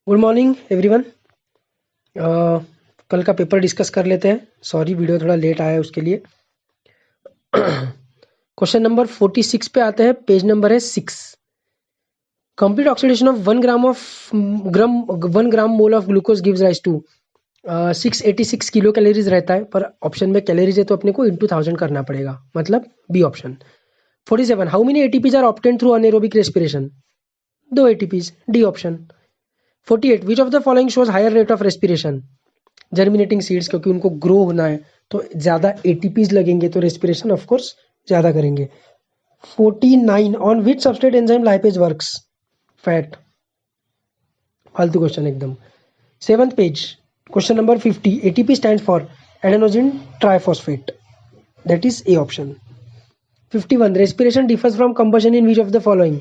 Good morning everyone. कल का paper discuss कर लेते हैं। सॉरी वीडियो थोड़ा लेट आया है उसके लिए। क्वेश्चन नंबर 46 पे आते हैं। पेज नंबर है 6। Complete oxidation of 1 gram mole of glucose gives rise to 686 kilo calories रहता है, पर ऑप्शन में कैलोरीज है तो अपने को इंटू 1000 करना पड़ेगा, मतलब B option. 47 how many ATPs are obtained through anaerobic respiration? 2 ATPs, D option. 48 which of the following shows higher rate of respiration? Germinating seeds, क्योंकि उनको ग्रो होना है तो ज़्यादा एटीपीज लगेंगे तो रेस्पिरेशन ऑफ कोर्स ज़्यादा करेंगे। 49 on which substrate enzyme lipase works? Fat. फालतू क्वेश्चन एकदम। 7th page, question number 50। ATP stand for adenosine triphosphate, that is A option. 51 respiration differs from combustion in which of the following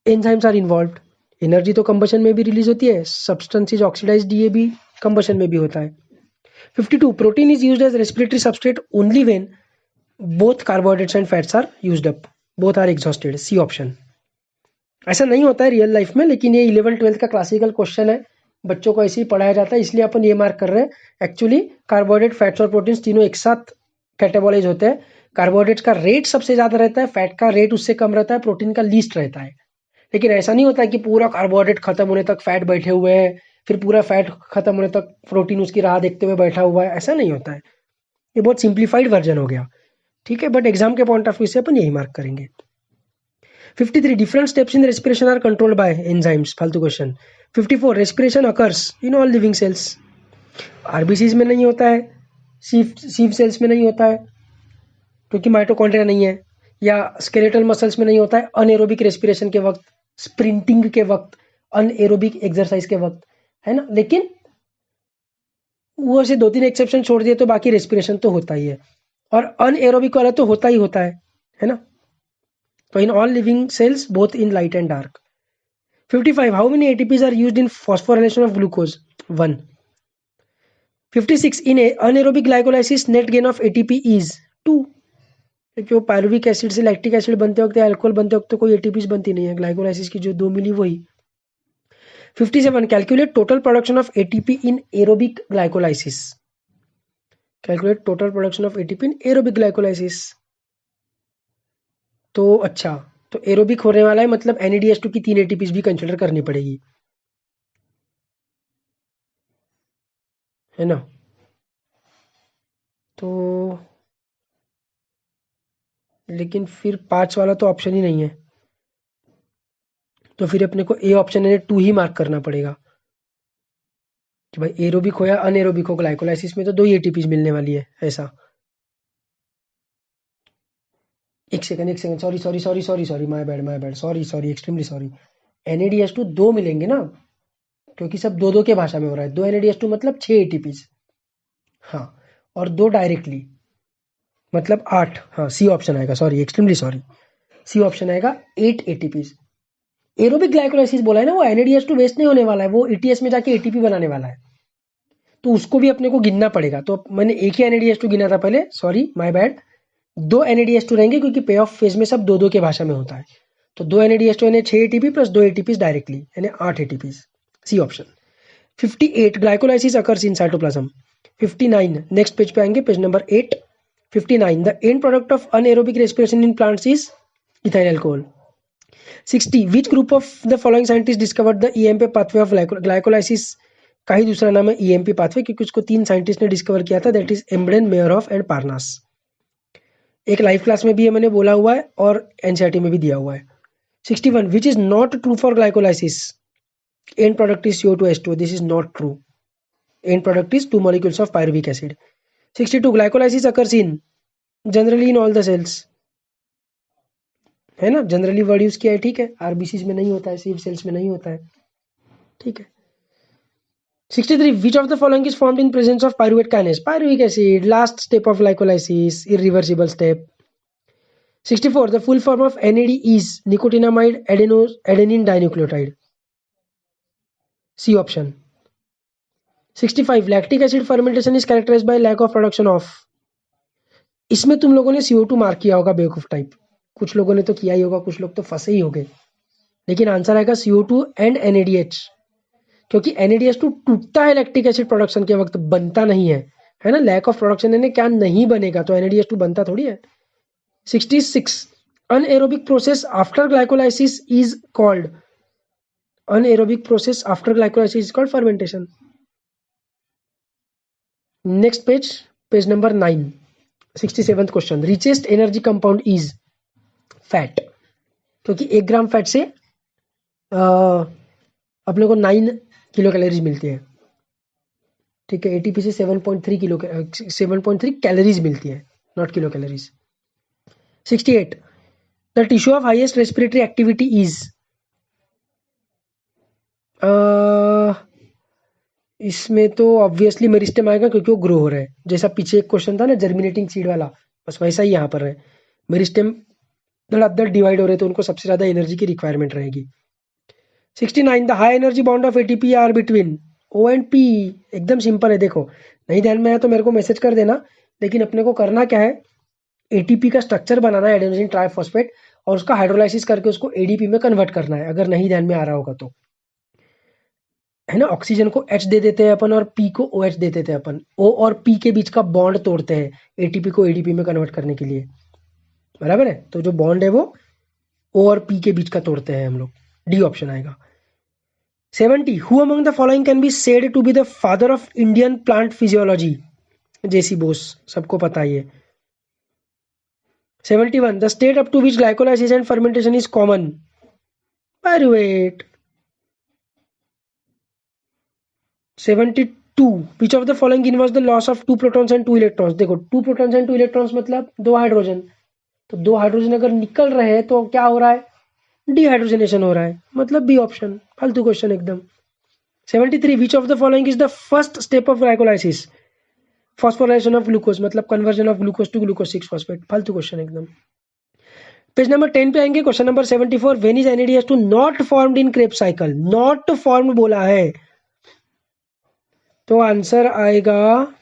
enzymes are involved? Energy तो combustion में भी release होती है, substances oxidised ये भी combustion में भी होता है। 52 protein is used as respiratory substrate only when both carbohydrates and fats are used up, both are exhausted, C option. ऐसा नहीं होता है रियल लाइफ में, लेकिन ये 11th-12th का क्लासिकल क्वेश्चन है, बच्चों को ऐसे ही पढ़ाया जाता है, इसलिए अपन ये मार्क कर रहे हैं। एक्चुअली कार्बोहाइड्रेट, फैट्स और प्रोटीन्स तीनों एक साथ कैटेबोलाइज होते हैं। कार्बोहाइड्रेट्स का रेट सबसे ज़्यादा रहता है, फैट का रेट उससे कम रहता है, प्रोटीन का लीस्ट रहता है। लेकिन ऐसा नहीं होता कि पूरा कार्बोहाइड्रेट खत्म होने तक फैट बैठे हुए हैं, फिर पूरा फैट खत्म होने तक प्रोटीन उसकी राह देखते हुए बैठा हुआ है, ऐसा नहीं होता है। ये बहुत सिंप्लीफाइड वर्जन हो गया, ठीक है, बट एग्जाम के पॉइंट ऑफ व्यू से अपन यही मार्क करेंगे। 53 different steps in respiration are controlled by enzymes, फालतू question. 54 respiration occurs in all living cells, RBCs में नहीं होता है, सीव सेल्स में नहीं होता है क्योंकि माइटोकॉन्ड्रिया नहीं है, या स्केलेटल मसल्स में नहीं होता है अनएरोबिक रेस्पिरेशन के वक्त, स्प्रिंटिंग के वक्त, अनएरोबिक एक्सरसाइज के वक्त, है ना। लेकिन वो से 2-3 एक्सेप्शन छोड़ दिए तो बाकी रेस्पिरेशन तो होता ही है, और अनएरोबिक वाला तो होता ही होता है ना। तो in all living cells both in light and dark. 55 how many ATPs are used in phosphorylation of glucose? 1। 56 in anaerobic glycolysis net gain of ATP is 2, क्योंकि वो पायरुविक एसिड से लैक्टिक एसिड बनते वक्त या अल्कोहल बनते वक्त तो कोई एटीपीज बनती नहीं है, ग्लाइकोलाइसिस की जो 2 मिली वही। 57 calculate total production of ATP in aerobic glycolysis, calculate total production of ATP in aerobic glycolysis. तो अच्छा, तो एरोबिक होने वाला है, मतलब NADH2 की 3 एटीपीज भी कंसिडर करनी पड़ेगी, है ना। तो लेकिन फिर 5 वाला तो ऑप्शन ही नहीं है, तो फिर अपने को ए ऑप्शन यानी 2 ही मार्क करना पड़ेगा कि भाई एरोबिक हो या अनएरोबिक हो, ग्लाइकोलाइसिस में तो 2 ही एटीपीज मिलने वाली है ऐसा। एक second, sorry, my bad, sorry, extremely sorry. NADH2 2 मिलेंगे ना, क्योंकि सब 2-2 के भाषा में हो रहा है। 2 NADH2 मतलब 6 एटीपीज, हाँ, और 2 डायरेक्टली मतलब 8। हाँ, सी ऑप्शन आएगा, sorry, extremely sorry, C option आएगा 8 एटीपीज। एरोबिक ग्लाइकोलाइसिस बोला है ना, वो NADH2 वेस्ट नहीं होने वाला है, वो ETS में जाके एटीपी बनाने वाला है, तो उसको भी अपने को गिनना पड़ेगा। तो मैंने एक ही NADH2 गिना था पहले, सॉरी माय बैड। 2 NADH2 रहेंगे क्योंकि पे ऑफ फेज में सब 2-2 के भाषा में होता है। तो 2 NADH2 यानी 6 एटीपी प्लस 2 एटीपीज डायरेक्टली, यानी 8 ATPs, C option. 58 glycolysis occurs in cytoplasm. 59 next page पे आएंगे, page number 8। 59 the end product of anaerobic respiration in plants is ethyl alcohol. 60 which group of the following scientist discovered the EMP pathway of glycolysis? का ही दूसरा नाम है EMP pathway, क्योंकि उसको 3 scientist ने डिस्कवर किया था, दैट इज एम्ब्रेन, मेयरहोफ एंड पार्नास। एक लाइव क्लास में भी ये मैंने बोला हुआ है और NCERT में भी दिया हुआ है। 61 which is not true for glycolysis? End product is CO2H2, this is not true, end product is 2 molecules of pyruvic acid। 62 glycolysis occurs in generally in all the cells, है ना, जनरली वर्ड यूज किया है, ठीक है, RBCs में नहीं होता है, सीव सेल्स में नहीं होता है, ठीक है। 63 which of the following is formed in presence of pyruvate kinase? Pyruvic acid, last step of glycolysis, irreversible step। 64 the full form of NAD is nicotinamide adenine dinucleotide, C option। 65 lactic acid fermentation is characterized by lack of production of, इसमें तुम लोगों ने CO2 mark किया होगा बेवकूफ type, कुछ लोगों ने तो किया ही होगा, कुछ लोग तो फंसे ही होंगे, लेकिन आंसर आएगा CO2 एंड NADH। क्योंकि NADH2 टूटता है लैक्टिक एसिड प्रोडक्शन के वक्त, बनता नहीं है ना। लैक ऑफ प्रोडक्शन यानी क्या नहीं बनेगा, तो NADH2 बनता थोड़ी है। 66 anaerobic process after glycolysis is called, anaerobic process after glycolysis is called fermentation. Next page, page number 9, 67th question, richest energy compound is fat, क्योंकि 1 ग्राम फैट से अपने को 9 किलो कैलोरीज मिलती है, ठीक है। एटीपी से 7.3 कैलोरीज मिलती है, not kilo calories. 68 the tissue of highest respiratory activity is, इसमें तो ऑब्वियसली मेरिस्टेम आएगा क्योंकि वो ग्रो हो रहा है, जैसा पीछे एक क्वेश्चन था ना जर्मिनेटिंग सीड वाला, बस वैसा ही यहाँ पर है। मेरिस्टेम धड़ डिवाइड हो रहे तो उनको सबसे ज्यादा एनर्जी की रिक्वायरमेंट रहेगी। 69 the high energy bond of ATP are between O and P, एकदम सिंपल है। देखो नहीं ध्यान में आया तो मेरे को मैसेज कर देना, लेकिन अपने को करना क्या है, एटीपी का स्ट्रक्चर बनाना है एडेनोसिन ट्राइफॉस्फेट, और उसका हाइड्रोलाइसिस करके उसको एडीपी में कन्वर्ट करना है, अगर नहीं ध्यान में आ रहा होगा तो, है ना। ऑक्सीजन को H दे देते हैं अपन और P को OH दे देते हैं अपन, O और P के बीच का बॉन्ड तोड़ते हैं एटीपी को एडीपी में कन्वर्ट करने के लिए, बराबर है। तो जो बॉन्ड है वो O और P के बीच का तोड़ते हैं हम लोग, डी ऑप्शन आएगा। 70 who among the following can be said to be the father of Indian plant physiology, J C Bose, सबको पता ही है। 71 the state up to which glycolysis and fermentation is common, pyruvate. 72 which of the following involves the loss of 2 protons and 2 electrons, देखो 2 protons and 2 electrons मतलब 2 hydrogen, तो 2 hydrogen अगर निकल रहे हैं तो क्या हो रहा है, डिहाइड्रोजनेशन हो रहा है, मतलब बी ऑप्शन, फालतू क्वेश्चन एकदम। 73 which of the following is the first step of glycolysis, phosphorylation of glucose मतलब conversion of glucose to glucose 6 phosphate, फालतू क्वेश्चन एकदम। पेज नंबर 10 पे आएंगे, question number 74 when is NADH2 not formed in Krebs cycle, not formed बोला है, तो answer आएगा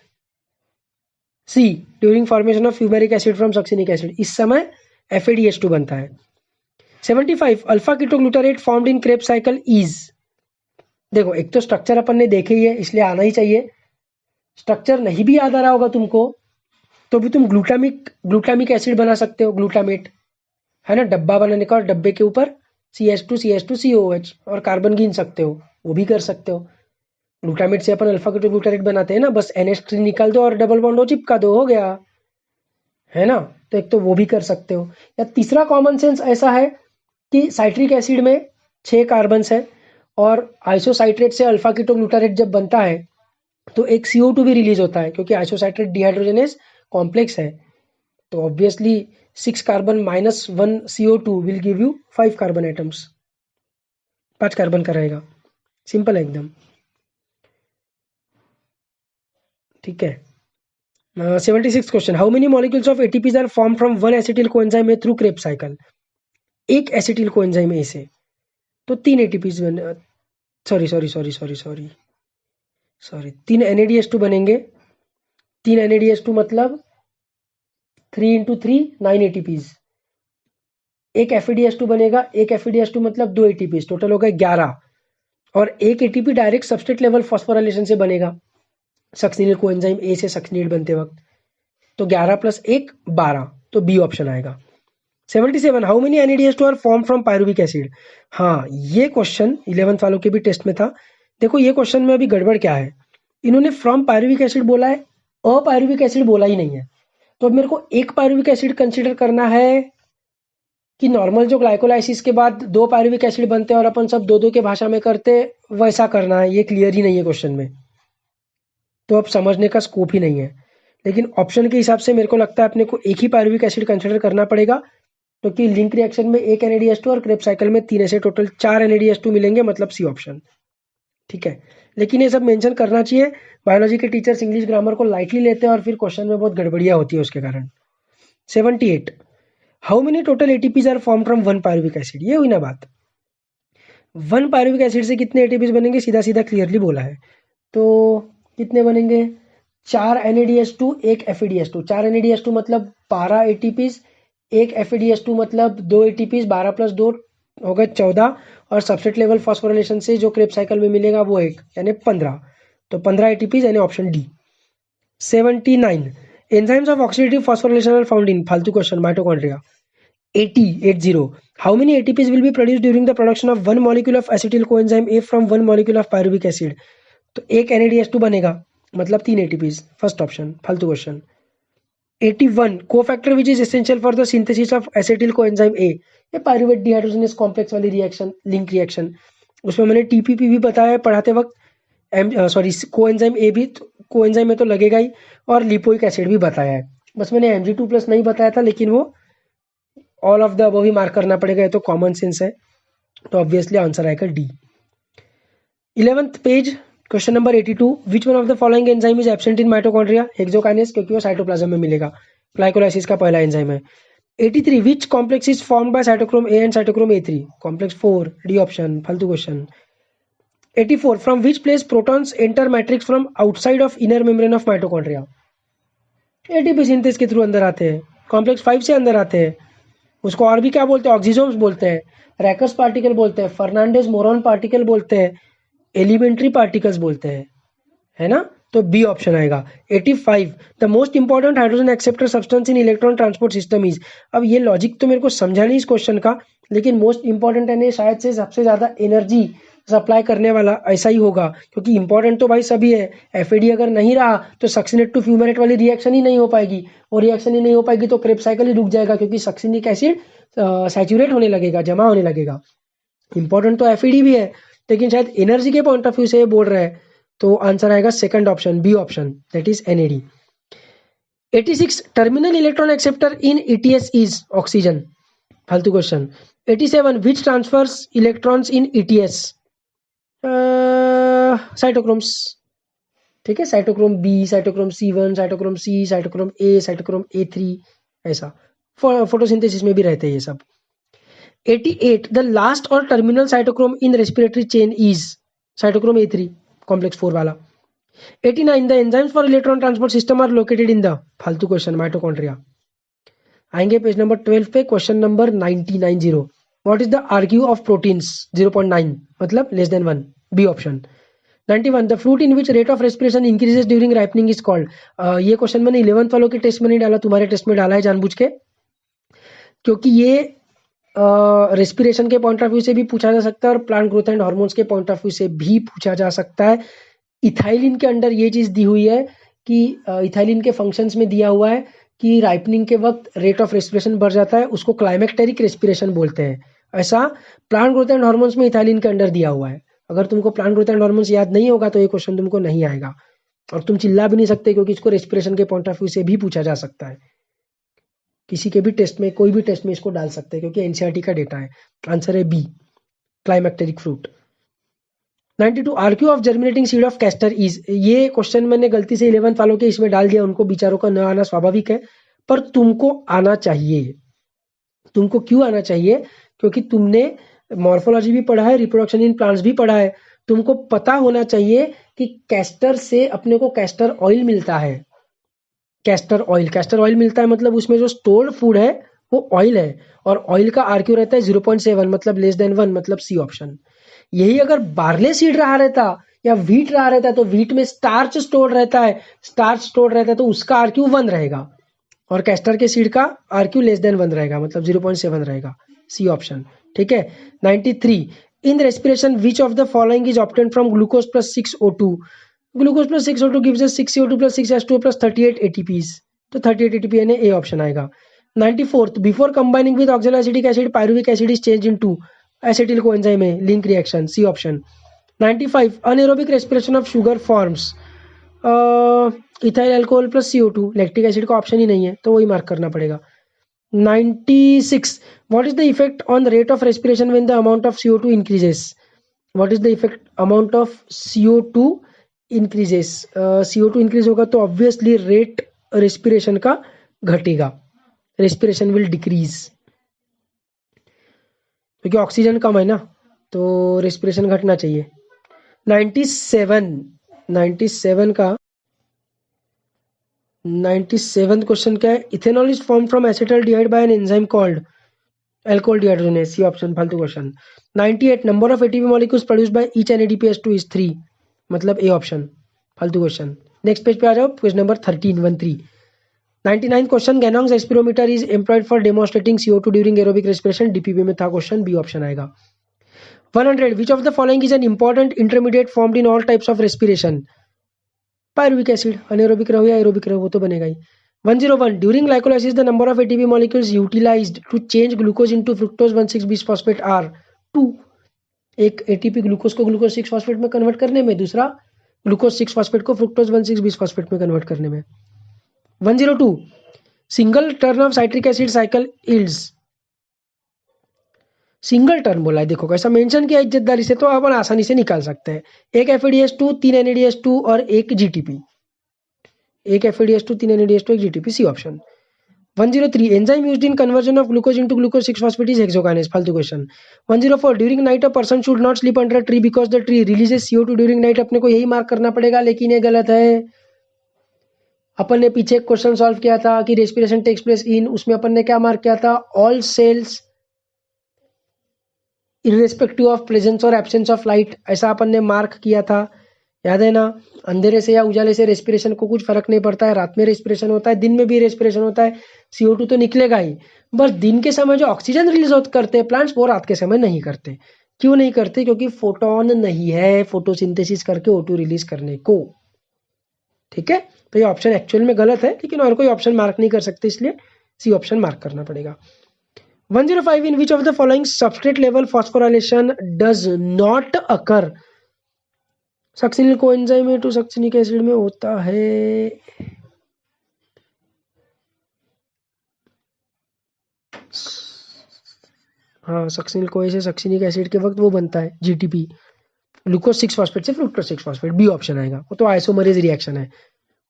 C, during formation of fumaric acid from succinic acid, इस समय FADH2 बनता है। 75 alpha ketoglutarate formed in Krebs cycle is, देखो एक तो स्ट्रक्चर अपन ने देखे ही है इसलिए आना ही चाहिए, स्ट्रक्चर नहीं भी याद आ रहा होगा तुमको तो भी तुम ग्लूटामिक एसिड बना सकते हो, ग्लूटामेट, है ना, डब्बा बनाने का और डब्बे के ऊपर CH2 COOH और कार्बन गिन सकते हो, वो भी कर सकते हो। ग्लूटामेट से अपन अल्फा कीटोग्लूटारेट बनाते हैं ना, बस NH3 निकाल दो और डबल बॉन्ड चिपका दो, हो गया, है ना। तो एक तो वो भी कर सकते हो, या तीसरा कॉमन सेंस ऐसा है कि साइट्रिक एसिड में 6 कार्बन्स है और आइसोसाइट्रेट से अल्फा कीटोग्लूटारेट जब बनता है तो एक CO2 भी रिलीज होता है, क्योंकि आइसोसाइट्रेट डिहाइड्रोजनेस कॉम्प्लेक्स है, तो obviously 6 carbon minus 1 CO2 will give you 5 carbon atoms, 5 carbon का रहेगा, सिंपल है एकदम, ठीक है। 76 question, how many molecules of ATPs are form from one acetyl coenzyme A through Krebs cycle, एक एसिटिल कोएंजाइम ए से तो 3 एटीपीज बन, सॉरी 3 NADH2 बनेंगे, 3 NADH2 मतलब 3 × 3 9 एटीपीज, एक FADH2 बनेगा, एक FADH2 मतलब 2 एटीपीज, टोटल हो गए 11, और एक ATP direct substrate level phosphorylation से बनेगा सक्सिनिल कोएंजाइम ए से सक्सिनिल बनते वक्त, तो 11 + 1 12, तो बी ऑप्शन आएगा। 77 how many NADH2 are form from pyruvic acid, हाँ ये क्वेश्चन 11th वालों के भी टेस्ट में था। देखो ये क्वेश्चन में अभी गड़बड़ क्या है, इन्होंने फ्रॉम पायरुविक एसिड बोला है, अपायरुविक एसिड बोला ही नहीं है, तो अब मेरे को एक पायरुविक एसिड कंसिडर करना है कि नॉर्मल जो ग्लाइकोलाइसिस के बाद 2 पायरुविक एसिड बनते हैं और अपन सब 2-2 के भाषा में करते, वैसा करना है, ये क्लियर ही नहीं है क्वेश्चन में, तो अब समझने का स्कोप ही नहीं है। लेकिन ऑप्शन के हिसाब से मेरे को लगता है अपने को एक ही पायरुविक एसिड कंसिडर करना पड़ेगा, क्योंकि लिंक रिएक्शन में एक NADH2 और क्रेब्स साइकिल में 3 ऐसे टोटल 4 NADH2 मिलेंगे, मतलब सी ऑप्शन, ठीक है। लेकिन ये सब मेंशन करना चाहिए, बायोलॉजी के टीचर्स इंग्लिश ग्रामर को लाइटली लेते हैं और फिर क्वेश्चन में बहुत गड़बड़ियाँ होती है उसके कारण। 78 how many total ATPs are form from one pyruvic acid, ये हुई ना बात, वन पायरुविक एसिड से कितने एटीपीज बनेंगे, सीधा सीधा क्लियरली बोला है, तो कितने बनेंगे, 4 NADH2 1 FADH2, 4 NADH2 मतलब 12 एटीपीज, एक FADH2 मतलब 2 एटीपीज, 12 + 2 हो गए 14, और सबस्ट्रेट लेवल फॉस्फोराइलेशन से जो क्रेब साइकिल में मिलेगा वो 1 यानी 15, तो 15 एटीपीज यानी option D. 79 enzymes of oxidative phosphorylation are found in, फालतू question, mitochondria. 80 how many ATPs will be produced during the production of one molecule of acetyl coenzyme A from one molecule of pyruvic acid? तो एक NADH2 बनेगा, मतलब 3 ATPs, first option, फालतू question. 81 cofactor which is essential for the synthesis of acetyl coenzyme ए, ये pyruvate dehydrogenase complex वाली reaction, link reaction, उसमें मैंने TPP भी बताया पढ़ाते वक्त, सॉरी कोएंजाइम ए भी कोएंजाइम में तो लगेगा ही, और लिपोइक एसिड भी बताया है, बस मैंने Mg2+ नहीं बताया था, लेकिन वो all of the above he mark करना पड़ेगा, ये तो कॉमन सेंस है, तो ऑब्वियसली आंसर आएगा D. 11th page, question number 82, which one of the following enzyme is absent in mitochondria? Hexokinase, क्योंकि वो साइटोप्लाज्म में मिलेगा, ग्लाइकोलाइसिस का पहला एंजाइम है। 83 which complex is formed by cytochrome A and cytochrome A3? Complex 4, D option, फालतू question. 84 from which place protons enter matrix from outside of inner membrane of mitochondria? ATP synthesis के through अंदर आते हैं, complex 5 से अंदर आते हैं, उसको और भी क्या बोलते हैं? ऑक्सीजोम्स बोलते हैं, रैकर्स पार्टिकल बोलते हैं, फर्नांडेज मोरॉन पार्टिकल बोलते हैं, एलिमेंट्री पार्टिकल्स बोलते हैं, है ना? तो बी ऑप्शन आएगा। 85 the most important hydrogen acceptor substance in electron transport system is. अब ये लॉजिक तो मेरे को समझा नहीं इस क्वेश्चन का, लेकिन मोस्ट इंपॉर्टेंट है, शायद से सबसे ज्यादा एनर्जी सप्लाई करने वाला ऐसा ही होगा, क्योंकि इंपॉर्टेंट तो भाई सभी है। एफएडी अगर नहीं रहा तो सक्सिनेट टू फ्यूमेरेट वाली रिएक्शन ही नहीं हो पाएगी, और रिएक्शन ही नहीं हो पाएगी तो क्रेब साइकिल ही रुक जाएगा, क्योंकि सक्सिनिक एसिड सैचुरेट होने लगेगा, जमा होने लगेगा। इंपॉर्टेंट तो एफएडी भी है, लेकिन शायद एनर्जी के पॉइंट ऑफ व्यू से ये बोल रहा है, तो आंसर आएगा second option, B option, that is NAD। 86 terminal electron acceptor in ETS is oxygen, फालतू question. 87 which transfers electrons in ETS? Cytochromes, ठीक है, cytochrome B, cytochrome C1, cytochrome C, cytochrome A, cytochrome A3, ऐसा photosynthesis में भी रहते हैं ये सब। 88 द लास्ट और terminal cytochrome in respiratory chain is cytochrome A3, complex 4 वाला। 89 the enzymes for electron transport system are located in the, फालतू क्वेश्चन, माइटोकॉन्ड्रिया। आएंगे पेज नंबर 12 पे, question number 90 what is the RQ of proteins? 0.9, मतलब less than 1, B option. 91 the fruit in which rate of respiration increases during ripening is called. ये question मैंने 11th वालों के test में नहीं डाला, तुम्हारे टेस्ट में डाला है जानबूझ के, क्योंकि ये रेस्पिरेशन के पॉइंट ऑफ व्यू से भी पूछा जा सकता है और प्लांट ग्रोथ एंड हार्मोन्स के पॉइंट ऑफ व्यू से भी पूछा जा सकता है। इथाइलिन के अंडर ये चीज दी हुई है कि इथाइलिन के फंक्शंस में दिया हुआ है कि राइपनिंग के वक्त रेट ऑफ रेस्पिरेशन बढ़ जाता है, उसको क्लाइमेक्टेरिक रेस्पिरेशन बोलते हैं। ऐसा प्लांट ग्रोथ एंड हार्मोन्स में इथाइलिन के अंडर दिया हुआ है। अगर तुमको प्लांट ग्रोथ एंड हार्मोन्स याद नहीं होगा तो ये क्वेश्चन तुमको नहीं आएगा, और तुम चिल्ला भी नहीं सकते, क्योंकि इसको रेस्पिरेशन के पॉइंट ऑफ व्यू से भी पूछा जा सकता है। किसी के भी टेस्ट में, कोई भी टेस्ट में इसको डाल सकते हैं, क्योंकि एनसीईआरटी का डेटा है। आंसर है B, climacteric fruit. 92 RQ of germinating seed of castor is. ये क्वेश्चन मैंने गलती से 11th वालों के इसमें डाल दिया, उनको बेचारों का न आना स्वाभाविक है, पर तुमको आना चाहिए। तुमको क्यों आना चाहिए? क्योंकि तुमने मॉर्फोलॉजी भी पढ़ा है, रिप्रोडक्शन इन प्लांट्स भी पढ़ा है, तुमको पता होना चाहिए कि कैस्टर से अपने को कैस्टर ऑयल मिलता है। कैस्टर ऑयल मिलता है, मतलब उसमें जो स्टोर्ड फूड है वो ऑयल है, और ऑयल का आरक्यू रहता है 0.7, मतलब लेस देन 1, मतलब सी ऑप्शन। यही अगर बार्ले सीड रहा रहता या व्हीट रहा रहता तो व्हीट में स्टार्च स्टोर रहता है, तो उसका आरक्यू 1 रहेगा, और कैस्टर के सीड का आरक्यू लेस देन 1 रहेगा, मतलब 0.7 रहेगा, सी ऑप्शन। ठीक है। 93 in respiration which of the following is obtained from glucose plus 6O2? Glucose plus 6O2 gives us 6CO2 plus 6H2O plus 38 ATPs, तो 38 ATP यानी ए ऑप्शन आएगा। 94th before combining with oxaloacetic acid pyruvic acid is change into acetyl coenzyme है, link reaction, C option. 95 anaerobic respiration of sugar forms ethyl alcohol plus CO2, lactic acid का option ही नहीं है, तो वही mark करना पड़ेगा। 96 what is the effect on rate of respiration when the amount of CO2 increases? What is the effect amount of CO2 increases? CO2 increase होगा तो ऑब्वियसली रेट रेस्पिरेशन का घटेगा, रेस्पिरेशन विल डिक्रीज, क्योंकि oxygen कम है ना, तो respiration घटना चाहिए। 97 क्वेश्चन क्या है? Ethanol is form from acetaldehyde by an enzyme called, alcohol dehydrogenase, C option, फालतू question. 98 number of ATP molecules produced by each an एडीपीएस2 इज 3, मतलब ए ऑप्शन, फालतू क्वेश्चन। नेक्स्ट पेज पे आ जाओ, question number 13 99 question, Ganong's respirometer is employed for demonstrating CO2 during aerobic respiration, DPP में था question, B option आएगा। 100 which of the following is an important intermediate formed in all types of respiration, pyruvic acid, anaerobic रहो या aerobic रहो वो तो बनेगा ही। 101 during glycolysis the number of ATP molecules utilised to change glucose into fructose 1,6 bisphosphate are 2। एक ATP glucose को glucose 6 phosphate में कन्वर्ट करने में, दूसरा ग्लूकोज 6 फॉस्फेट को फ्रुक्टोज 1,6 बिस्फॉस्फेट में कन्वर्ट करने में। 102 single turn of citric acid cycle yields, single turn बोला है, देखो कैसा मेंशन किया इज्जतदारी से, तो अपन आसानी से निकाल सकते हैं। एक FADH2 3 NADH2 और एक GTP, एक FADH2 3 NADH2 एक GTP, C option. 103 enzyme used in conversion of glucose into glucose 6 phosphate is hexokinase, फालतू question. 104 during night a person should not sleep under tree because the tree releases CO2 during night, अपने को यही mark करना पड़ेगा, लेकिन ये गलत है। अपन ने पीछे एक क्वेश्चन सॉल्व किया था कि रेस्पिरेशन टेक्स प्लेस इन, उसमें अपन ने क्या मार्क किया था, all cells irrespective of presence और एब्सेंस ऑफ लाइट, ऐसा अपन ने मार्क किया था, याद है ना। अंधेरे से या उजाले से रेस्पिरेशन को कुछ फर्क नहीं पड़ता है, रात में रेस्पिरेशन होता है, दिन में भी रेस्पिरेशन होता है, CO2 तो निकलेगा ही, बस दिन के समय जो ऑक्सीजन रिलीज करते हैं प्लांट्स, वो रात के समय नहीं करते। क्यों नहीं करते? क्योंकि फोटोन नहीं है फोटोसिंथेसिस करके O2 रिलीज करने को, ठीक है। तो ये ऑप्शन एक्चुअल में गलत है, लेकिन और कोई ऑप्शन मार्क नहीं कर सकते, इसलिए सी ऑप्शन मार्क करना पड़ेगा। 105 in which of the following substrate level phosphorylation does not occur, succinyl coenzyme A2 succinic acid में होता है, हाँ सक्सिनिल कोए से सक्सिनिक एसिड के वक्त वो बनता है GTP, ग्लूकोज 6 फॉस्फेट से फ्रुक्टोज 6 फॉस्फेट, बी ऑप्शन आएगा। वो तो आइसोमरेज रिएक्शन है,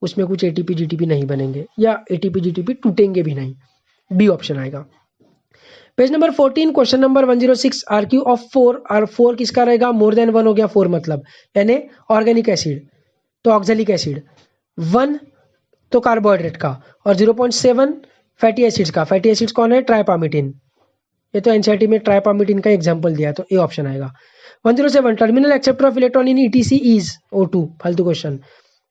उसमें कुछ ATP GTP नहीं बनेंगे, या ATP GTP टूटेंगे भी नहीं, बी ऑप्शन आएगा। Page number 14 question number 106 RQ of 4, और 4 किसका रहेगा, मोर देन 1 हो गया 4 मतलब, यानी ऑर्गेनिक एसिड तो ऑक्जेलिक एसिड, 1 तो कार्बोहाइड्रेट का, और 0.7 फैटी एसिड्स का। फैटी एसिड्स कौन है, ट्राइपामिटिन, ये तो एनसीईआरटी में ट्राइपामिटिन का एग्जांपल दिया है, तो ए ऑप्शन आएगा। 107 terminal acceptor of electron in ETC is O2, फालतू question.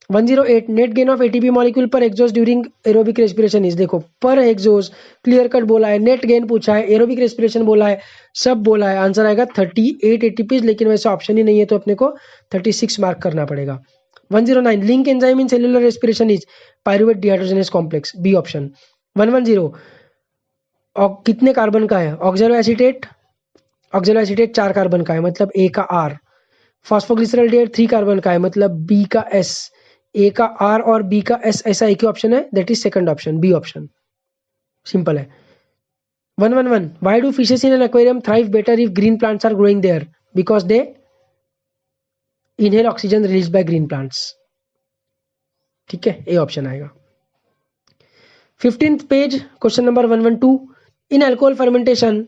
108 net gain of ATP molecule पर एक्सोस ड्यूरिंग एरोबिक रेस्पिरेशन इज, देखो पर एक्सोस क्लियर कट बोला है, नेट गेन पूछा है, एरोबिक रेस्पिरेशन बोला है, सब बोला है, आंसर आएगा 38 ATP, लेकिन वैसे ऑप्शन ही नहीं है, तो अपने को 36 मार्क करना पड़ेगा। 109 link enzyme in cellular respiration is pyruvate dehydrogenase complex, B option. 110 कितने कार्बन का है, ऑक्सैलो एसीटेट 4 कार्बन का है, मतलब A का R। फॉस्फोग्लिसरॉल्डिहाइड 3 कार्बन का है, मतलब B का S। A का R और B का S ऐसा एक ही ऑप्शन है, that is second option, B option, simple है। 111 why do fishes in an aquarium thrive better if green plants are growing there, because they inhale oxygen release by green plants, ठीक है, A option आएगा। 15th page question number 112 in alcohol fermentation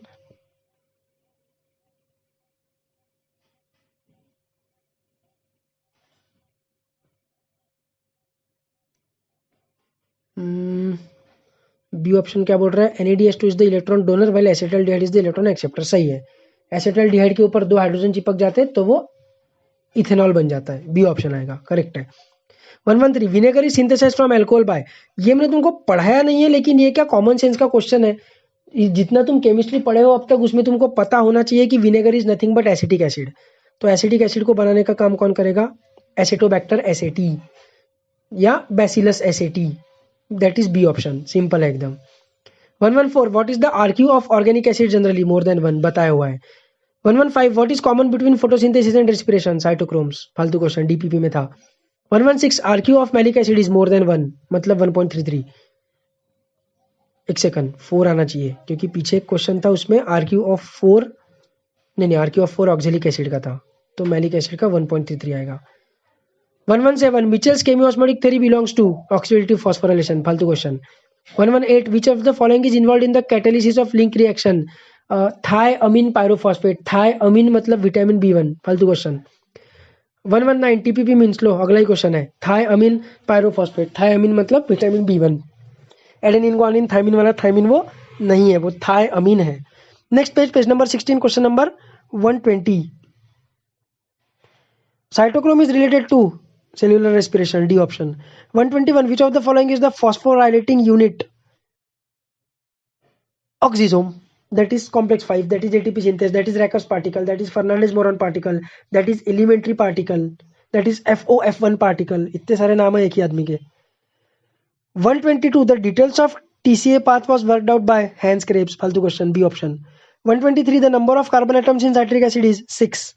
B option क्या बोल रहा है, NADH2 is the electron donor while acetaldehyde is the electron acceptor, सही है। Acetaldehyde के ऊपर 2 हाइड्रोजन चिपक जाते हैं तो वो इथेनॉल बन जाता है, बी ऑप्शन आएगा, करेक्ट है। 113 vinegar is synthesised from alcohol by, ये मैंने तुमको पढ़ाया नहीं है, लेकिन ये क्या कॉमन सेंस का क्वेश्चन है, जितना तुम केमिस्ट्री पढ़े हो अब तक उसमें तुमको पता होना चाहिए कि vinegar is nothing but acetic acid, तो एसिटिक एसिड को बनाने का काम कौन करेगा, एसिटोबैक्टर एसेटी या bacillus aceti, that is B option, simple है एकदम। 114 what is the RQ of organic acid generally, more than 1 बताया हुआ है। 115 what is common between photosynthesis and respiration, cytochromes, फालतू क्वेश्चन, DPP में था। 116 RQ of malic acid is more than 1, मतलब 1.33, एक सेकंड 4 आना चाहिए, क्योंकि पीछे एक क्वेश्चन था उसमें RQ ऑफ 4, नहीं RQ ऑफ 4 ऑक्जेलिक एसिड का था, तो मैलिक एसिड का 1.33 आएगा। 117 Mitchell's chemiosmotic theory belongs to oxidative phosphorylation, फालतू question. 118 which of the following is involve in the catalysis of link reaction, thiamine pyrophosphate, thiamine मतलब vitamin B1, फालतू question. 119 TPP means, लो अगला ही question है, थायअमीन pyrophosphate, thiamine मतलब vitamin B1, adenine guanine thymine वाला thymine वो नहीं है, वो थायअमीन है। Next page, page number 16, question number 120. Cytochrome is related to cellular respiration, D option. 121, which of the following is the phosphorylating unit? Oxysome, that is complex 5, that is ATP synthase, that is Rakus particle, that is Fernandez-Moron particle, that is elementary particle, that is FOF1 particle. इतने सारे नाम है एक ही आदमी के. 122, the details of TCA path was worked out by Hans Krebs. फालतू question, B option. 123, the number of carbon atoms in citric acid is 6.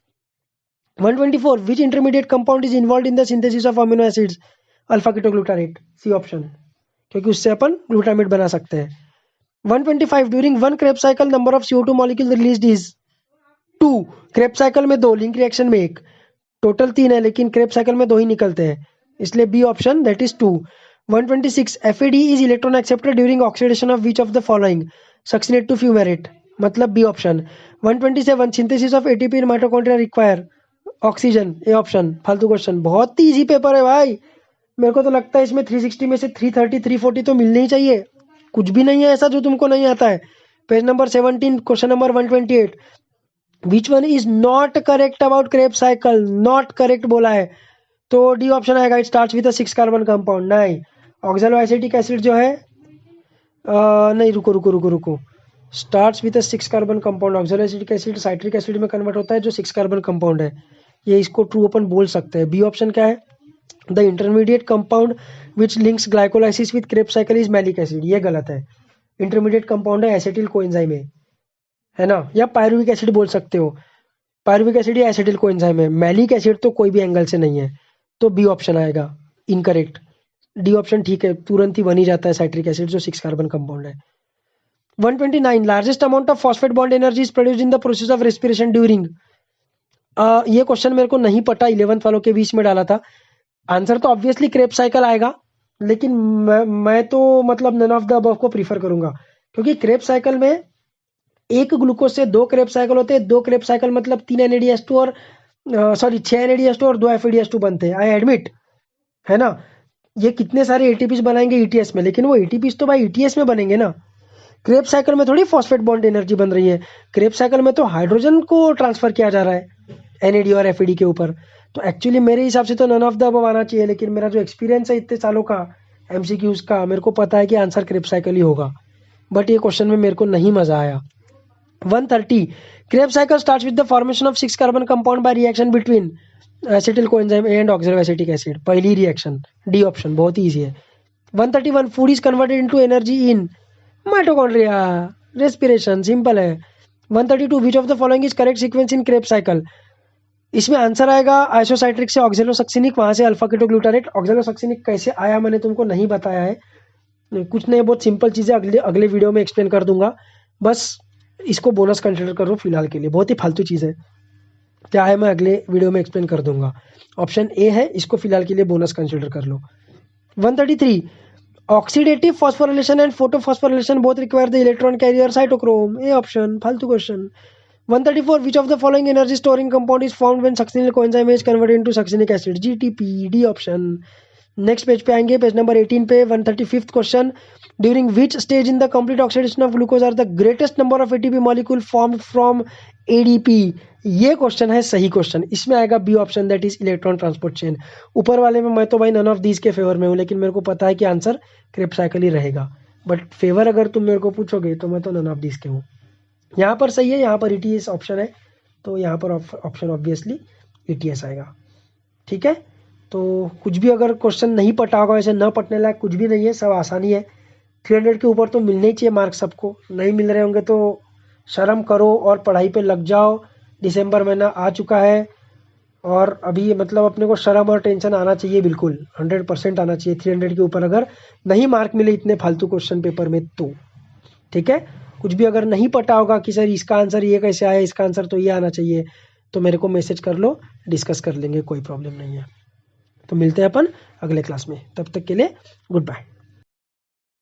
124, which intermediate compound is involved in the synthesis of amino acids? Alpha ketoglutarate, C option, क्योंकि उससे अपन glutamate बना सकते हैं. 125, during one Krebs cycle number of CO2 molecule released is 2. Krebs cycle में 2, link reaction में 1, total 3 है, लेकिन क्रेब्स साइकिल में 2 ही निकलते हैं, इसलिए B option, that is 2. 126, FAD is electron accepted during oxidation of which of the following? Succinate to fumarate, मतलब B option. 127, synthesis of ATP in mitochondria require oxygen, A option. फालतू question, बहुत ही easy paper है भाई. मेरे को तो लगता है इसमें 360 में से 330 340 तो मिलने ही चाहिए. कुछ भी नहीं है ऐसा जो तुमको नहीं आता है. Page number 17, question number 128, which one is not correct about Krebs cycle? Not correct बोला है तो डी ऑप्शन आएगा. It starts with a 6 carbon compound. नहीं, ऑक्सैलोएसिटिक एसिड जो है नहीं, रुको रुको रुको रुको, starts with a 6 carbon compound. Oxaloacetic acid citric acid में कन्वर्ट होता है जो 6 कार्बन कंपाउंड है. ये इसको ट्रू अपन बोल सकते हैं. बी ऑप्शन क्या है? The intermediate compound which links glycolysis with Krebs cycle is malic acid. ये गलत है. इंटरमीडिएट कंपाउंड है एसिटिल कोएंजाइम है ना, या पायरुविक एसिड बोल सकते हो. पायरुविक एसिड या एसिटिल कोएंजाइम है. मैलिक एसिड तो कोई भी एंगल से नहीं है, तो बी ऑप्शन आएगा. इनकरेक्ट. डी ऑप्शन ठीक है, तुरंत ही बन ही जाता है साइट्रिक एसिड जो 6 कार्बन कंपाउंड है. 129, largest amount of phosphate bond energy is produced in the process of respiration during. ये क्वेश्चन मेरे को नहीं पता, 11th वालों के बीच में डाला था. आंसर तो ऑब्वियसली क्रेब्स साइकिल आएगा, लेकिन मैं तो मतलब नन ऑफ द अबव को प्रीफर करूंगा, क्योंकि क्रेब्स साइकिल में एक ग्लूकोज से 2 क्रेब्स साइकिल होते हैं. 2 क्रेब्स साइकिल मतलब 3 NADH2 और 6 NADH2 और 2 FADH2 बनते हैं. आई एडमिट, है ना. ये कितने सारे ATPs बनाएंगे ETS में, लेकिन वो ATPs तो भाई ETS में बनेंगे ना. क्रेब्स साइकिल में थोड़ी फॉस्फेट बॉन्ड एनर्जी बन रही है. क्रेब्स साइकिल में तो हाइड्रोजन को ट्रांसफर किया जा रहा है NAD और FAD के ऊपर. तो एक्चुअली मेरे हिसाब से तो नन ऑफ द अबव आना चाहिए, लेकिन मेरा जो एक्सपीरियंस है इतने सालों का MCQs का, मेरे को पता है कि आंसर क्रेब्स साइकिल ही होगा. बट ये क्वेश्चन में मेरे को नहीं मजा आया. 130, Krebs cycle starts with the formation of 6 carbon compound by reaction between acetyl coenzyme A and oxaloacetic acid. पहली रिएक्शन, डी ऑप्शन, बहुत ही ईजी है. 131, food is converted into energy in mitochondria. Respiration, simple है. 132, विच of the following is correct sequence in Krebs cycle? इसमें answer आएगा आइसोसाइट्रिक से ऑक्सैलोसक्सिनिक, वहां से alpha ketoglutarate. ऑक्सैलोसक्सिनिक कैसे आया मैंने तुमको नहीं बताया है, कुछ नहीं, बहुत सिंपल चीज़ें अगले वीडियो में एक्सप्लेन कर दूंगा. बस इसको बोनस कंसिडर करो फिलहाल के लिए, बहुत ही फालतू चीज़ है. क्या है मैं अगले वीडियो में एक्सप्लेन कर दूंगा. ऑप्शन ए है, इसको फिलहाल के लिए बोनस कंसिडर कर लो. 133, oxidative phosphorylation and photophosphorylation both require the electron carrier cytochrome. A option, फालतू question. 134, which of the following energy storing compound is formed when succinyl coenzyme is converted into succinic acid? GTP, D option. Next page पे आएंगे, page number 18 पे. 135th question, during which stage in the complete oxidation of glucose are the greatest number of ATP molecule formed from ADP? ये question है सही question, इसमें आएगा B option, that is electron transport chain. ऊपर वाले में मैं तो भाई नन ऑफ दीज के फेवर में हूँ, लेकिन मेरे को पता है कि आंसर क्रेब्स साइकिल ही रहेगा. बट फेवर अगर तुम मेरे को पूछोगे तो मैं तो नन ऑफ दीज के हूँ. यहाँ पर सही है, यहाँ पर ETS ऑप्शन है, तो यहाँ पर ऑप्शन ऑब्वियसली ETS आएगा. ठीक है, तो कुछ भी अगर क्वेश्चन नहीं पटा होगा, ऐसे न पटने लायक कुछ भी नहीं है, सब आसानी है. 300 के ऊपर तो मिलने ही चाहिए मार्क्स सबको. नहीं मिल रहे होंगे तो शर्म करो और पढ़ाई पे लग जाओ. दिसंबर महीना आ चुका है और अभी मतलब अपने को शर्म और टेंशन आना चाहिए, बिल्कुल 100% आना चाहिए. 300 के ऊपर अगर नहीं मार्क मिले इतने फालतू क्वेश्चन पेपर में तो ठीक है. कुछ भी अगर नहीं पता होगा कि सर इसका आंसर ये कैसे आया, इसका आंसर तो ये आना चाहिए, तो मेरे को मैसेज कर लो, डिस्कस कर लेंगे, कोई प्रॉब्लम नहीं है. तो मिलते हैं अपन अगले क्लास में, तब तक के लिए गुड बाय.